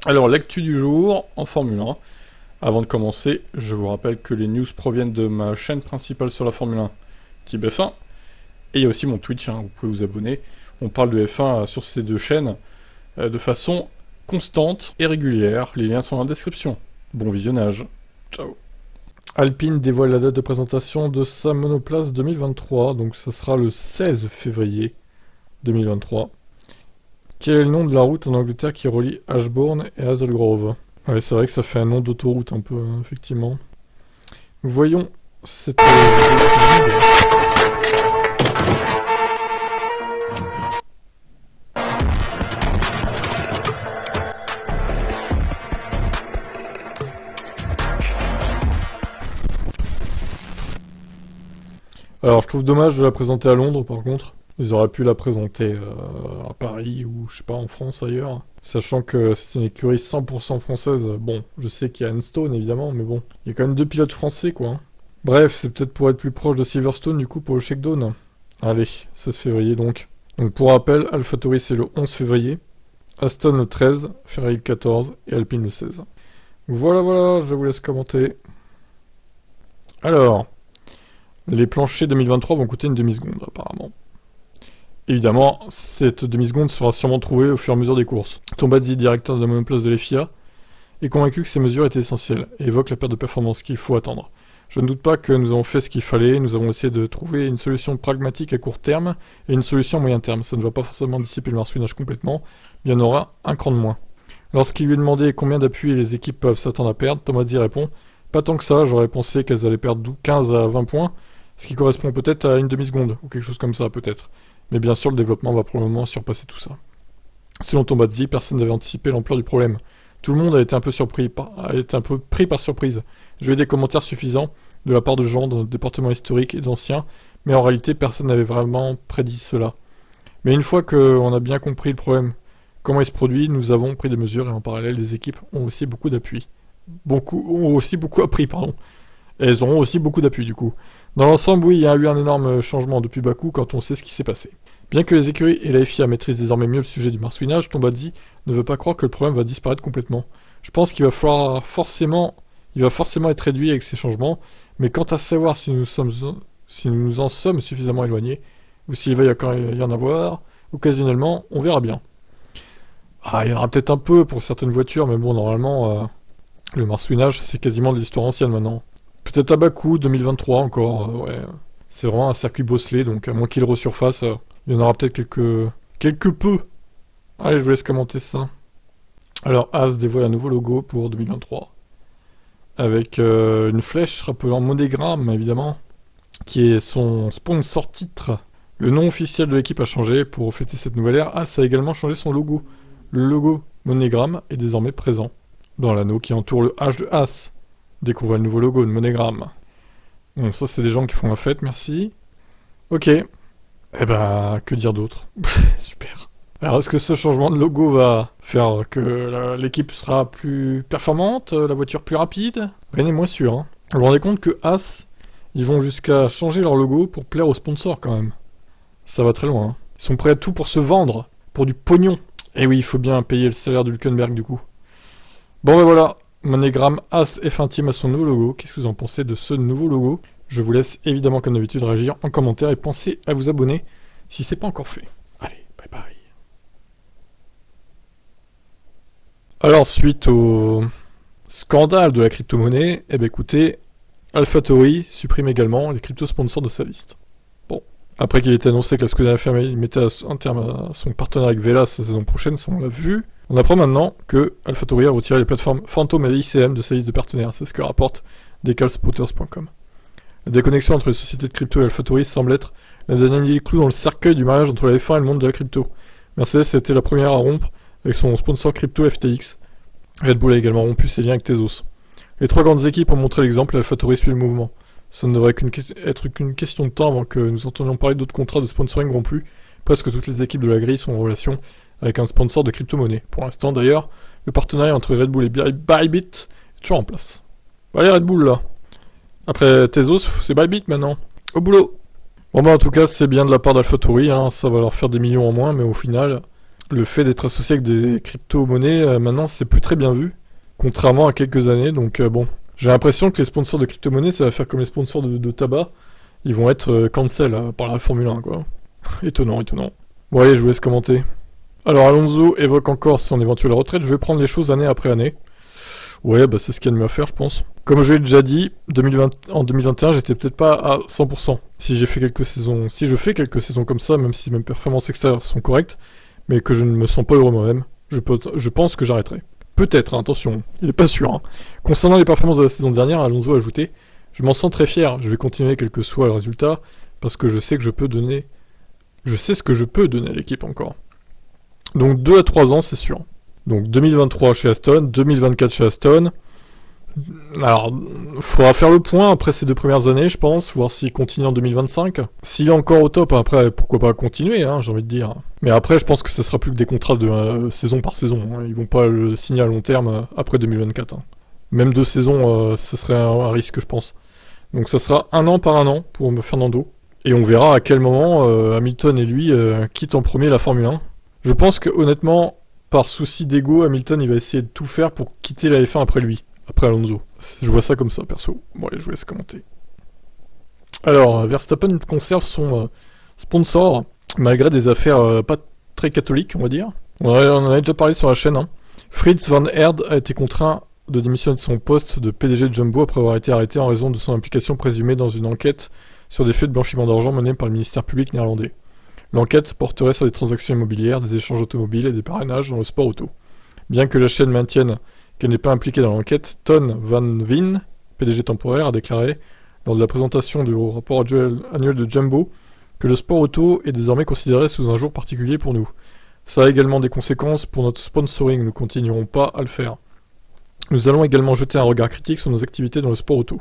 Alors, l'actu du jour en Formule 1. Avant de commencer, je vous rappelle que les news proviennent de ma chaîne principale sur la Formule 1, Type F1. Et il y a aussi mon Twitch, vous pouvez vous abonner. On parle de F1 sur ces deux chaînes de façon constante et régulière. Les liens sont dans la description. Bon visionnage. Ciao. Alpine dévoile la date de présentation de sa monoplace 2023, donc ça sera le 16 février 2023. Quel est le nom de la route en Angleterre qui relie Ashbourne et Hazel Grove? Ouais, c'est vrai que ça fait un nom d'autoroute un peu, effectivement. Voyons cette... Alors, je trouve dommage de la présenter à Londres, par contre. Ils auraient pu la présenter à Paris ou, je sais pas, en France, ailleurs. Sachant que c'est une écurie 100% française. Bon, je sais qu'il y a Enstone, évidemment, mais bon. Il y a quand même deux pilotes français, quoi. Bref, c'est peut-être pour être plus proche de Silverstone, du coup, pour le Shakedown. Allez, 16 février, donc. Donc, pour rappel, AlphaTauri, c'est le 11 février. Aston, le 13. Ferrari, le 14. Et Alpine, le 16. Voilà, je vous laisse commenter. Alors... Les planchers 2023 vont coûter une demi-seconde, apparemment. Évidemment, cette demi-seconde sera sûrement trouvée au fur et à mesure des courses. Tombazzi, directeur de la monoplace de l'FIA, est convaincu que ces mesures étaient essentielles et évoque la perte de performance qu'il faut attendre. Je ne doute pas que nous avons fait ce qu'il fallait, nous avons essayé de trouver une solution pragmatique à court terme et une solution à moyen terme. Ça ne va pas forcément dissiper le marsouinage complètement, mais il y en aura un cran de moins. Lorsqu'il lui est demandé combien d'appui les équipes peuvent s'attendre à perdre, Tombazzi répond « Pas tant que ça, j'aurais pensé qu'elles allaient perdre 15 à 20 points, ce qui correspond peut-être à une demi-seconde, ou quelque chose comme ça, peut-être. Mais bien sûr, le développement va probablement surpasser tout ça. » Selon Tombazzi, personne n'avait anticipé l'ampleur du problème. Tout le monde a été un peu pris par surprise. J'ai eu des commentaires suffisants de la part de gens dans le département historique et d'anciens, mais en réalité, personne n'avait vraiment prédit cela. Mais une fois qu'on a bien compris le problème, comment il se produit, nous avons pris des mesures et en parallèle, les équipes ont aussi beaucoup d'appui. Ont aussi beaucoup appris, pardon. Et elles auront aussi beaucoup d'appui, du coup. Dans l'ensemble, oui, il y a eu un énorme changement depuis Bakou quand on sait ce qui s'est passé. Bien que les écuries et la FIA maîtrisent désormais mieux le sujet du marsouinage, Tombazzi ne veut pas croire que le problème va disparaître complètement. Je pense qu'il va forcément être réduit avec ces changements, mais quant à savoir si nous en sommes suffisamment éloignés, ou s'il va y en avoir, occasionnellement, on verra bien. Ah, il y en aura peut-être un peu pour certaines voitures, mais bon, normalement, le marsouinage, c'est quasiment de l'histoire ancienne maintenant. Peut-être à Bakou, 2023 encore, ouais. C'est vraiment un circuit bosselé, donc à moins qu'il resurface, il y en aura peut-être quelques peu. Allez, je vous laisse commenter ça. Alors, As dévoile un nouveau logo pour 2023. Avec une flèche rappelant Monogramme, évidemment, qui est son sponsor titre. Le nom officiel de l'équipe a changé. Pour fêter cette nouvelle ère, As a également changé son logo. Le logo Monogramme est désormais présent dans l'anneau qui entoure le H de As. Découvrez le nouveau logo de Monogramme. Bon, ça c'est des gens qui font la fête, merci. Ok. Eh ben, que dire d'autre? Super. Alors, est-ce que ce changement de logo va faire que l'équipe sera plus performante, la voiture plus rapide? Rien n'est moins sûr, hein. Vous vous rendez compte que As, ils vont jusqu'à changer leur logo pour plaire aux sponsors, quand même. Ça va très loin, hein. Ils sont prêts à tout pour se vendre, pour du pognon. Et oui, il faut bien payer le salaire de Hülkenberg, du coup. Bon, ben voilà. Monogramme As F1 Team a son nouveau logo. Qu'est-ce que vous en pensez de ce nouveau logo? Je vous laisse évidemment comme d'habitude réagir en commentaire et pensez à vous abonner si c'est pas encore fait. Allez, bye bye. Alors suite au scandale de la crypto-monnaie, eh ben écoutez, AlphaTauri supprime également les crypto-sponsors de sa liste. Bon, après qu'il ait été annoncé que la Skoda Ferrari mettait un terme à son partenariat avec Velas la saison prochaine, ça on l'a vu. On apprend maintenant que AlphaTauri a retiré les plateformes Phantom et ICM de sa liste de partenaires. C'est ce que rapporte decalspotters.com. La déconnexion entre les sociétés de crypto et AlphaTauri semble être la dernière clou dans le cercueil du mariage entre la F1 et le monde de la crypto. Mercedes a été la première à rompre avec son sponsor crypto FTX. Red Bull a également rompu ses liens avec Tezos. Les trois grandes équipes ont montré l'exemple et AlphaTauri suit le mouvement. Ça ne devrait être qu'une question de temps avant que nous entendions parler d'autres contrats de sponsoring rompus. Presque toutes les équipes de la grille sont en relation avec un sponsor de crypto-monnaie. Pour l'instant, d'ailleurs, le partenariat entre Red Bull et Bybit est toujours en place. Allez, Red Bull, là. Après Tezos, c'est Bybit maintenant. Au boulot. Bon, bah, en tout cas, c'est bien de la part d'AlphaTauri, hein. Ça va leur faire des millions en moins, mais au final, le fait d'être associé avec des crypto-monnaies, maintenant, c'est plus très bien vu, contrairement à quelques années. Donc bon, j'ai l'impression que les sponsors de crypto-monnaies, ça va faire comme les sponsors de tabac. Ils vont être cancel par la Formule 1, quoi. Étonnant. Bon allez, je vous laisse commenter. Alors Alonso évoque encore son éventuelle retraite. Je vais prendre les choses année après année. Ouais, bah c'est ce qu'il y a de mieux à faire, je pense. Comme je l'ai déjà dit, en 2021, j'étais peut-être pas à 100%. Si je fais quelques saisons comme ça, même si mes performances extérieures sont correctes, mais que je ne me sens pas heureux moi-même, je pense que j'arrêterai. Peut-être, hein, attention, il est pas sûr. Hein. Concernant les performances de la saison dernière, Alonso a ajouté: je m'en sens très fier, je vais continuer quel que soit le résultat, parce que je sais ce que je peux donner à l'équipe encore. Donc 2 à 3 ans, c'est sûr. Donc 2023 chez Aston, 2024 chez Aston. Alors, faudra faire le point après ces 2 premières années, je pense, voir s'il continue en 2025. S'il est encore au top, après, pourquoi pas continuer, hein, j'ai envie de dire. Mais après, je pense que ce sera plus que des contrats de saison par saison. Hein. Ils vont pas le signer à long terme après 2024. Hein. Même 2 saisons, ce serait un risque, je pense. Donc ça sera 1 an par 1 an pour Fernando. Et on verra à quel moment Hamilton et lui quittent en premier la Formule 1. Je pense que honnêtement, par souci d'ego, Hamilton il va essayer de tout faire pour quitter la F1 après lui, après Alonso. Je vois ça comme ça, perso. Bon allez, je vous laisse commenter. Alors, Verstappen conserve son sponsor, malgré des affaires pas très catholiques, on va dire. On en avait déjà parlé sur la chaîne. Hein. Fritz Van Herd a été contraint de démissionner de son poste de PDG de Jumbo après avoir été arrêté en raison de son implication présumée dans une enquête sur des faits de blanchiment d'argent menés par le ministère public néerlandais. L'enquête porterait sur des transactions immobilières, des échanges automobiles et des parrainages dans le sport auto. Bien que la chaîne maintienne qu'elle n'est pas impliquée dans l'enquête, Ton Van Veen, PDG temporaire, a déclaré, lors de la présentation du rapport annuel de Jumbo, que le sport auto est désormais considéré sous un jour particulier pour nous. Ça a également des conséquences pour notre sponsoring, nous continuerons pas à le faire. Nous allons également jeter un regard critique sur nos activités dans le sport auto.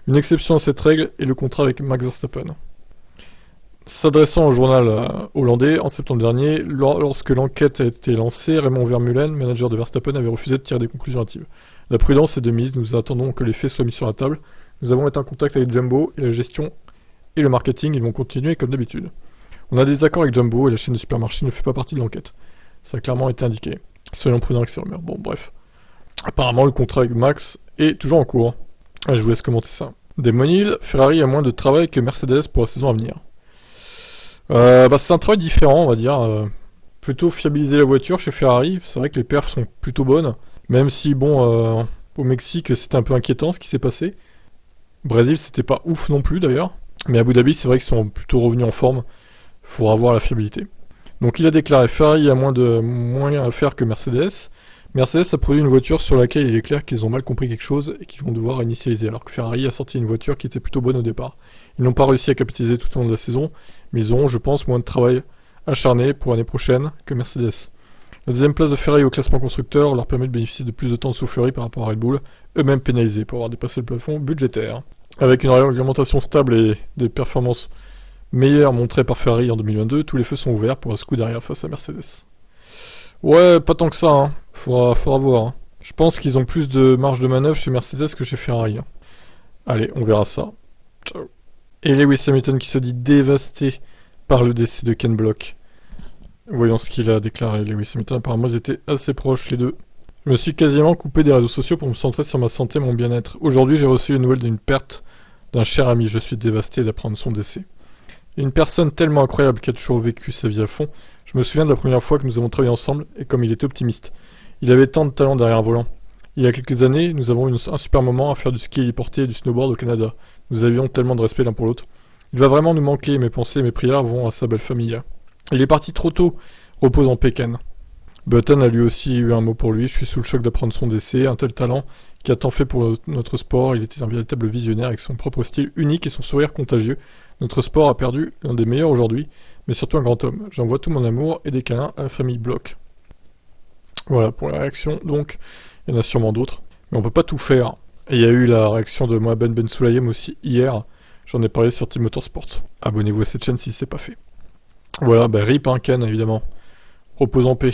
Une exception à cette règle est le contrat avec Max Verstappen. S'adressant au journal hollandais en septembre dernier, lorsque l'enquête a été lancée, Raymond Vermeulen, manager de Verstappen, avait refusé de tirer des conclusions hâtives. La prudence est de mise, nous attendons que les faits soient mis sur la table. Nous avons été en contact avec Jumbo et la gestion et le marketing, ils vont continuer comme d'habitude. On a des accords avec Jumbo et la chaîne de supermarchés ne fait pas partie de l'enquête. Ça a clairement été indiqué. Soyons prudents avec ces rumeurs. Bon, bref. Apparemment, le contrat avec Max est toujours en cours. Je vous laisse commenter ça. Damon Hill, Ferrari a moins de travail que Mercedes pour la saison à venir. C'est un travail différent, on va dire. Plutôt fiabiliser la voiture chez Ferrari. C'est vrai que les perfs sont plutôt bonnes. Même si, bon, au Mexique, c'était un peu inquiétant ce qui s'est passé. Brésil, c'était pas ouf non plus d'ailleurs. Mais à Abu Dhabi, c'est vrai qu'ils sont plutôt revenus en forme. Faudra avoir la fiabilité. Donc il a déclaré Ferrari a moins à faire que Mercedes. Mercedes a produit une voiture sur laquelle il est clair qu'ils ont mal compris quelque chose et qu'ils vont devoir initialiser, alors que Ferrari a sorti une voiture qui était plutôt bonne au départ. Ils n'ont pas réussi à capitaliser tout au long de la saison, mais ils auront, je pense, moins de travail acharné pour l'année prochaine que Mercedes. La deuxième place de Ferrari au classement constructeur leur permet de bénéficier de plus de temps de soufflerie par rapport à Red Bull, eux-mêmes pénalisés pour avoir dépassé le plafond budgétaire. Avec une réglementation stable et des performances meilleures montrées par Ferrari en 2022, tous les feux sont ouverts pour un coup derrière face à Mercedes. Ouais, pas tant que ça, hein. Faudra voir. Hein. Je pense qu'ils ont plus de marge de manœuvre chez Mercedes que chez Ferrari. Hein. Allez, on verra ça. Ciao. Et Lewis Hamilton qui se dit dévasté par le décès de Ken Block. Voyons ce qu'il a déclaré, Lewis Hamilton. Apparemment, ils étaient assez proches, les deux. Je me suis quasiment coupé des réseaux sociaux pour me centrer sur ma santé et mon bien-être. Aujourd'hui, j'ai reçu une nouvelle d'une perte d'un cher ami. Je suis dévasté d'apprendre son décès. Une personne tellement incroyable qui a toujours vécu sa vie à fond. Je me souviens de la première fois que nous avons travaillé ensemble et comme il était optimiste. Il avait tant de talent derrière un volant. Il y a quelques années, nous avons eu un super moment à faire du ski héliporté et du snowboard au Canada. Nous avions tellement de respect l'un pour l'autre. Il va vraiment nous manquer, mes pensées et mes prières vont à sa belle famille. Il est parti trop tôt, repose en Pékin. Button a lui aussi eu un mot pour lui. Je suis sous le choc d'apprendre son décès. Un tel talent qui a tant fait pour notre sport. Il était un véritable visionnaire avec son propre style unique et son sourire contagieux. Notre sport a perdu l'un des meilleurs aujourd'hui, mais surtout un grand homme. J'envoie tout mon amour et des câlins à la famille Block. Voilà pour la réaction. Donc, il y en a sûrement d'autres, mais on peut pas tout faire. Et il y a eu la réaction de Mohamed Ben Sulayem aussi hier. J'en ai parlé sur Team Motorsport. Abonnez-vous à cette chaîne si c'est pas fait. Voilà, RIP Ken évidemment. Repose en paix.